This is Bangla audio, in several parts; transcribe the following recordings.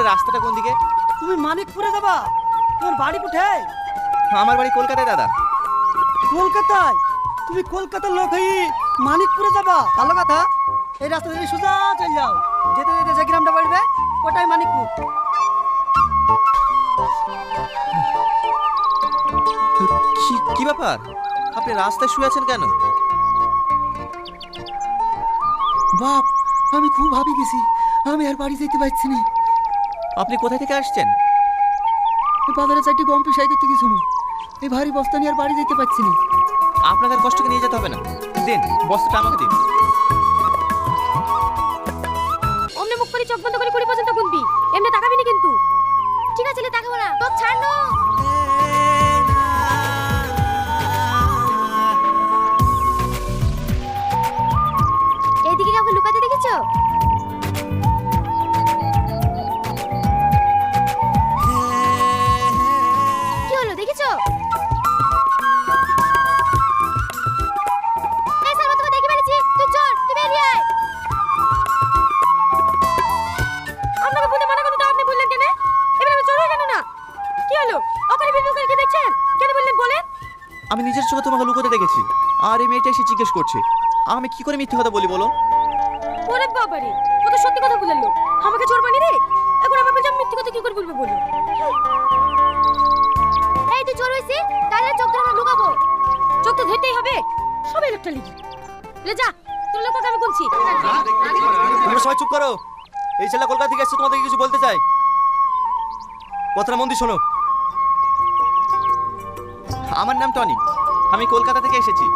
রাস্তাটা কোন দিকে? তুমি মানিকপুরে যাবা? তোমার বাড়ি কোথায়? আমার বাড়ি কলকাতায় দাদা। কলকাতায়? তুমি কলকাতার লোক হই মানিকপুরে যাবা? ভালো কথা। এই রাস্তা দিয়ে সোজা চলে যাও, যেতে যেতে যে গ্রামটা পড়বে ওটাই মানিকপুর। কি ব্যাপার, আপনি রাস্তায় শুয়ে আছেন কেন? বাপ, আমি খুব ভাবি গেছি, আমি আর বাড়ি যেতে পারছি না। আপনি কোথা থেকে আসছেন? বাজারে চারটি গম পিসাই করতে গেছিল, এই ভারী বস্তা নিয়ে আর বাড়ি যেতে পারছি না। আপনাকে আর কষ্টকে নিয়ে যেতে হবে না, দিন বস্তাটা আমাকে দিন। অমনে মুখ করে চোখ বন্ধ করে 20 পর্যন্ত গুনবি, এমনি তাকাবি না কিন্তু। ঠিক আছে, লে তাকাবো না, তোক ছাড় না। এইদিকে কাউকে লুকাতে দেখেছো? কি হলো দেখেছো? এই সালমা, তোকে দেখে ফেলেছি, তুই চল, তুই বেরিয়ে আয়। আপনাকে বলতে মানা করতে আপনি বললেন কেন? এবার আমি চোর হয়ে কেন না? কি হলো? ওখানে ভিডিও করে কি দেখছেন? কেন বললেন বলেন? আমি নিজের চোখে তোমাকে লুকোতে দেখেছি, আর এই মেয়েটা এসে জিজ্ঞেস করছে আমি কি করে মিথ্যে কথা বলি বলো? ওরে বাবারে, ও তো সত্যি কথা বললো, আমাকে চোর বানিয়ে দে। এখন আমার বলছে আমি মিথ্যে কথা কি করে বলবো বলো? এই তুই চোর হইছিস, তাহলে চোখ ধরে আমরা লুকাবো। চোখ তো ধরতেই হবে, সবাই লোকটা লিখি। লে যা, তোর লোক আমি গুনছি। তোমরা সবাই চুপ করো, এই ছেলে কলকাতা থেকে এসেছে, তোমাদেরকে কিছু বলতে চাই। কথাটা মন দিয়ে শোনো। আমার নাম টনি, আমি কলকাতা থেকে এসেছি।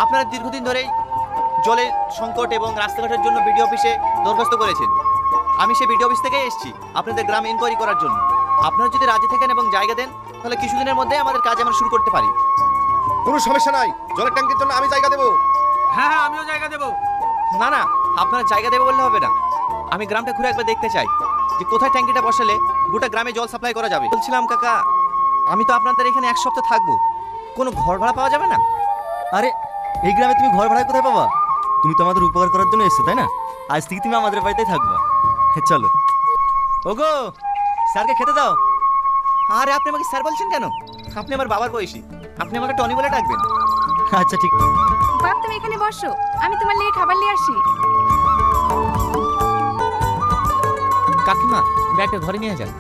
আপনারা দীর্ঘদিন ধরেই জলের সংকট এবং রাস্তাঘাটের জন্য বিডিও অফিসে দরখাস্ত করেছেন। আমি সেই বিডিও অফিস থেকেই এসেছি আপনাদের গ্রাম ইনকোয়ারি করার জন্য। আপনারা যদি রাজি থাকেন এবং জায়গা দেন, তাহলে কিছুদিনের মধ্যে আমাদের কাজ আমরা শুরু করতে পারি। কোনো সমস্যা নাই, জলের ট্যাঙ্কের জন্য আমি জায়গা দেবো। হ্যাঁ হ্যাঁ, আমিও জায়গা দেবো। না না, আপনারা জায়গা দেবে বললে হবে না, আমি গ্রামটা ঘুরে একবার দেখতে চাই যে কোথায় ট্যাঙ্কিটা বসালে গোটা গ্রামে জল সাপ্লাই করা যাবে। বলছিলাম কাকা, আমি তো আপনাদের এখানে 1 সপ্তাহ থাকবো, কোনো ঘর ভাড়া পাওয়া যাবে না? আরে এই গ্রামে তুমি ঘর ভাড়া কোথায় পাবা? তুমি তো আমাদের উপকার করার জন্য এসেছো, তাই না? আজ থেকে তুমি আমাদের বাড়িতেই থাকবা। চলো। ওগো, স্যারকে খেতে দাও। আরে আপনি আমাকে স্যার বলছেন কেন? আপনি আমার বাবার বয়সী, আপনি আমাকে টনি বলে ডাকবেন। আচ্ছা ঠিক। বাপ, তুমি এখানে বসো, আমি তোমার লেগে খাবার নিয়ে আসি। কাকিমা, ব্যাগটা ঘরে নিয়ে যান।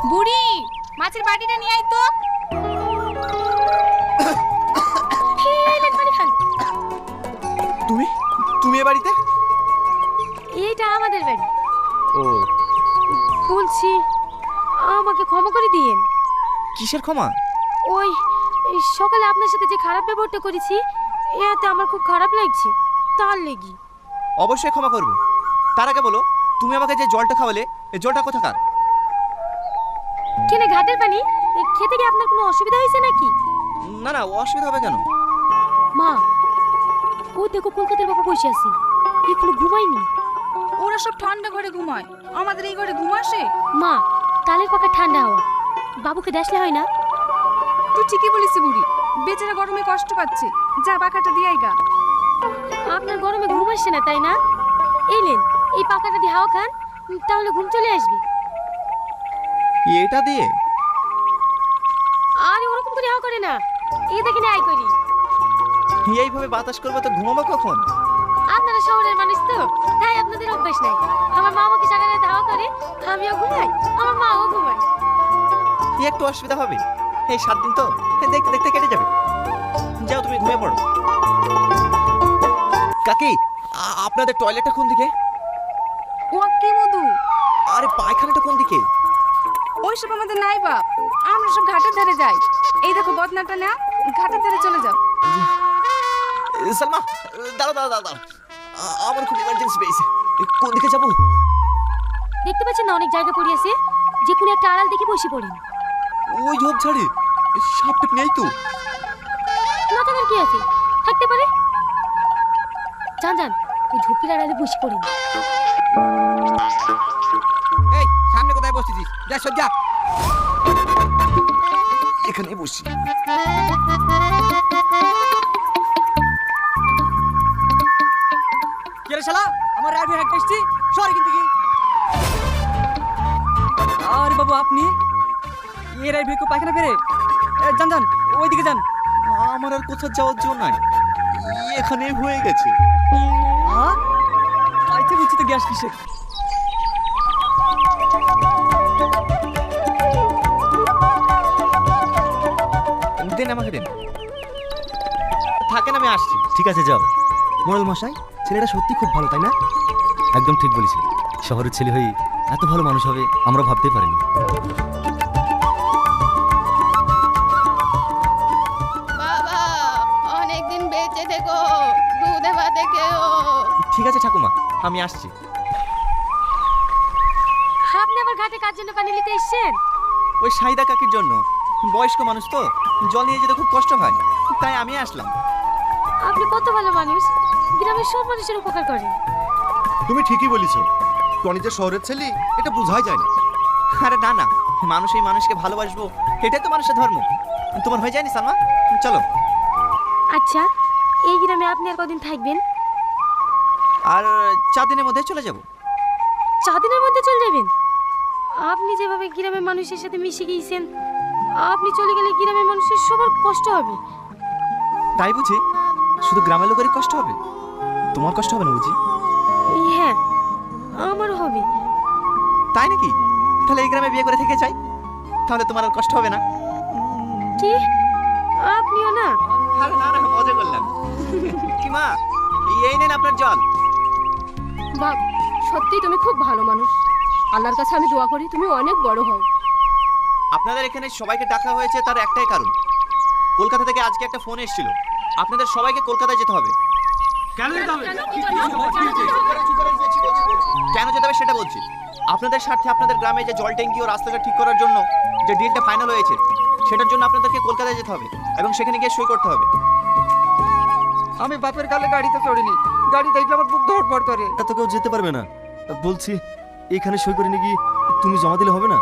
বুড়ি, মাছের বাটিটা নিয়ে আয় তো। তুমি তুমি এ বাড়িতে? এইটা আমাদের বাড়ি। ও, বলছি আমাকে ক্ষমা করে দিয়েন। কিসের ক্ষমা? ওই এই সকালে আপনার সাথে যে খারাপ ব্যবহারটা করেছি, এতে আমার খুব খারাপ লাগছে, তার লেগি। অবশ্যই ক্ষমা করব। তার আগে বলো, তুমি আমাকে যে জলটা খাওয়ালে, এই জলটা কোথাকার? কেনে ঘাটের পানি? খেতে গিয়ে আপনার কোনো অসুবিধা হয়েছে নাকি? না না, অসুবিধা হবে কেন? মা, ও দেখো কলকাতার বাবা বসে আছি, এখনো ঘুমায়নি। ওরা সব ঠান্ডা ঘরে ঘুমায়, আমাদের এই ঘরে ঘুম আসে? মা, তালের পাকা ঠান্ডা হাওয়া, বাবুকে দেখলে হয় না? তুই ঠিকই বলিস বুড়ি, বেচারা গরমে কষ্ট পাচ্ছে, যা পাখাটা দিয়ে আয় গা। আপনার গরমে ঘুম আসছে না তাই না? এলেন, এই পাকাটা দিয়ে হাওয়া খান, তাহলে ঘুম চলে আসবে। এটা দিয়ে? আরে ওরকম করে হাওয়া করে না, এই দেখে আই করি। এইভাবে বাতাস করবো তো ঘুমাবো কখন? আপনারা শহরের মানুষ তো, তাই আপনাদের অভ্যাস নাই। আমার মা আমাকে সারা রাত হাওয়া করে, আমিও ঘুমাই, আমার মাও ঘুমায়। কি একটু অসুবিধা হবে? এই 7 দিন তো দেখতে দেখতে কেটে যাবে। যাও তুমি ঘুমিয়ে পড়ো। কাকি, আপনাদের টয়লেটটা কোন দিকে? ও কি মধু, আরে পায়খানাটা কোন দিকে? ওইসব আমাদের নাই বাপ, আমরা সব ঘাটের ধারে যাই। এই দেখো বদনাটা না, ঘাটের ধারে চলে যাও। সালমা, দাঁড়াও দাঁড়াও দাঁড়াও, আমার খুব ইমার্জেন্সি পেয়েছে। কোন দিকে যাবো? দেখতে পাচ্ছেন না অনেক জায়গা পড়ে আছে, যে কোনো একটা আড়াল দেখে বসে পড়েন। ওই ঝোপ ঝাড়ে সাপটা নেই তো? না থাকার কি আছে, থাকতে পারে। যান যান, ওই ঝোপের আড়ালে বসে পড়েন। এই সামনে কোথায় বসেছিস? যা সজ্জা। এখানে বসি। কে রে শালা, আমার রাইফেল একটা এসছি সরি কিন্তু কি আরে বাবু আপনি এরাই ভেকো পায়খানা ফেরে যান যান ওইদিকে যান। আমার আর কোথাও যাওয়ার জন্য নাই, এখানে হয়ে গেছে। আইতে বুঝছি তো গ্যাস কিসে। দেন আমাকে দেন, থাকেন আমি আসছি। ঠিক আছে যাও। মোড়ল মশাই ছেলেটা সত্যি খুব ভালো তাই না? একদম ঠিক বলেছি, শহরের ছেলে হয়ে এত ভালো মানুষ হবে আমরা ভাবতেই পারিনি। বাবা অনেকদিন বেঁচে থেকো, দুধে ভাতে খেও। ঠিক আছে ঠাকুমা, আমি আসছি। আপনি আবার ঘাটে কার জন্য পানি নিতে এসেছেন? ওই সাইদা কাকির জন্য, বয়স্ক মানুষ তো জল নিয়ে যেতে খুব কষ্ট হয়, তাই আমি আসলাম। আপনি কত ভালো মানুষ, গ্রামের সব মানুষের উপকার করেন। তুমি ঠিকই বলেছো, টনি যে শহরের ছেলে এটা বোঝাই যায় না। আরে না না, মানুষ এই মানুষকে ভালোবাসবো, এটাই তো মানুষের ধর্ম। তোমার হয়ে যায়নি সালমা? চলো। আচ্ছা, এই গ্রামে আপনি আর কদিন থাকবেন? আর 4 দিনের মধ্যে চলে যাব। 4 দিনের মধ্যে চলে যাবেন? আপনি যেভাবে গ্রামের মানুষের সাথে মিশে গিয়েছেন, আপনি চলে গেলে গ্রামের মানুষের সবার কষ্ট হবে। তাই বুঝি? শুধু গ্রামের লোকেরই কষ্ট হবে, তোমার কষ্ট হবে না বুঝি? হ্যাঁ, আমারও হবে। তাই নাকি? তাহলে এই গ্রামে বিয়ে করে থেকে যাই, তাহলে তোমার আর কষ্ট হবে না। কি? আপনিও না? আরে না না, মজা করলাম। কি মা, এই নেন আপনার জল। বাপ সত্যি তুমি খুব ভালো মানুষ। আল্লাহর কাছে আমি দোয়া করি তুমি অনেক বড় হও। আপনাদের এখানে সবাইকে ডাকা হয়েছে তার একটাই কারণ, কলকাতা থেকে আজকে একটা ফোন এসেছিল, আপনাদের সবাইকে কলকাতায় যেতে হবে। কেন যেতে হবে? কেন যেতে হবে সেটা বলছি। আপনাদের স্বার্থে আপনাদের গ্রামে যে জল ট্যাঙ্কি ও রাস্তাটা ঠিক করার জন্য যে ডিলটা ফাইনাল হয়েছে, সেটার জন্য আপনাদেরকে কলকাতায় যেতে হবে এবং সেখানে গিয়ে সই করতে হবে। আমি বাপের কালে গাড়িতে চড়িনি, গাড়ি দেখলে আমার বুক ধড়ফড় করে। তা তো কেউ যেতে পারবে না। বলছি এখানে সই করে নিয়ে গিয়ে তুমি জমা দিলে হবে না?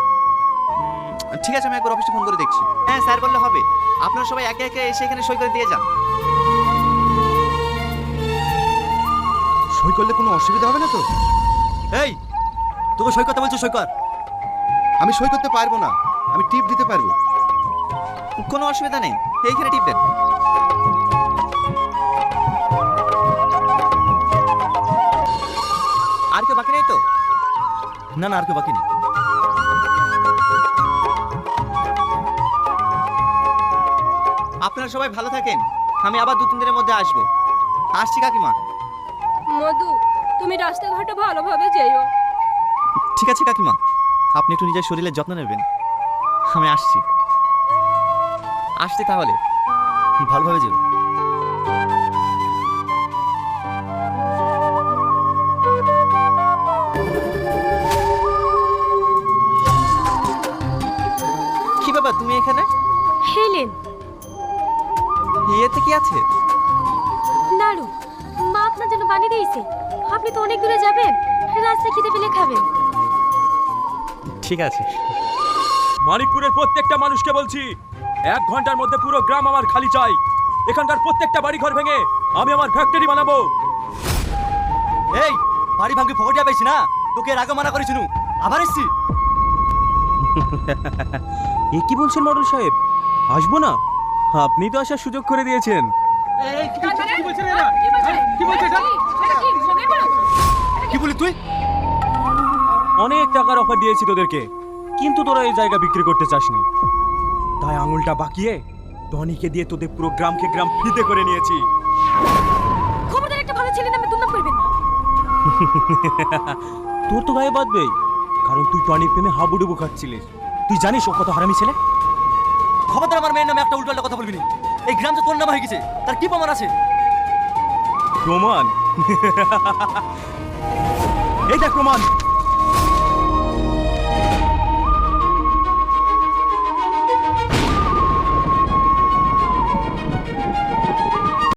ঠিক আছে, আমি একবার অফিসে ফোন করে দেখছি। হ্যাঁ স্যার বললে হবে, আপনারা সবাই একে একে এসে এখানে সই করে দিয়ে যান। সই করলে কোনো অসুবিধা হবে না তো? এই তোকে সই করতে বলছো, সই কর। আমি সই করতে পারবো না, আমি টিপ দিতে পারবো। কোনো অসুবিধা নেই, এইখানে টিপ দেন। আর কেউ বাকি নেই তো? না না, আর কেউ বাকি নেই। আপনারা সবাই ভালো থাকেন, আমি আবার 2-3 দিনের মধ্যে আসবো। আসছি কাকিমা। মধু তুমি রাস্তাঘাটে ভালোভাবে যেও। ঠিক আছে কাকিমা, আপনি একটু নিজের শরীরের যত্ন নেবেন। আমি আসছি তাহলে। ভালোভাবে যেও। কি বাবা তুমি এখানে? হেলেন, ইয়েতে কি আছে? নাড়ু মা আপনার জন্য বানিয়ে দিয়েছে। আপনি তো অনেক দূরে যাবেন, রাস্তায় খেতে পেলে খাবেন। ঠিক আছে। মানিকপুরের প্রত্যেকটা মানুষকে বলছি, 1 ঘন্টার মধ্যে পুরো গ্রাম আমার খালি চাই। এখানকার প্রত্যেকটা বাড়ি ঘর ভেঙে আমি আমার ফ্যাক্টরি বানাবো। এই বাড়ি ভাঙি ফকটিয়া পেয়েছি না, তোকে এর আগে মানা করেছিনু, আবার এসছি। এ কি বলছেন মডেল সাহেব? আসবো না? আপনি তো আসার সুযোগ করে দিয়েছেন। কি বলি তুই? অনেক টাকার অফার দিয়েছি তোদেরকে, কিন্তু তোরা এই জায়গা বিক্রি করতে চাসনি। তাই আঙুলটা বাকিয়ে টনিকে দিয়ে তোদের পুরো গ্রামকে গ্রাম ফ্রিতে করে নিয়েছি। খবরদার একটা ভালো ছেলে নামে দুর্নাম করবেন না। তোর তো গায়ে বাঁধবেই, কারণ তুই টনির প্রেমে হাবুডুবু খাচ্ছিলিস। তুই জানিস ও কত হারামি ছেলে? খবরদার আমার মেয়ের নামে একটা উল্টোপাল্টা কথা বলবি না। এই গ্রাম তো তোর নাম হয়ে গেছে, তার কি প্রমাণ আছে? প্রমাণ? এই দেখ প্রমাণ।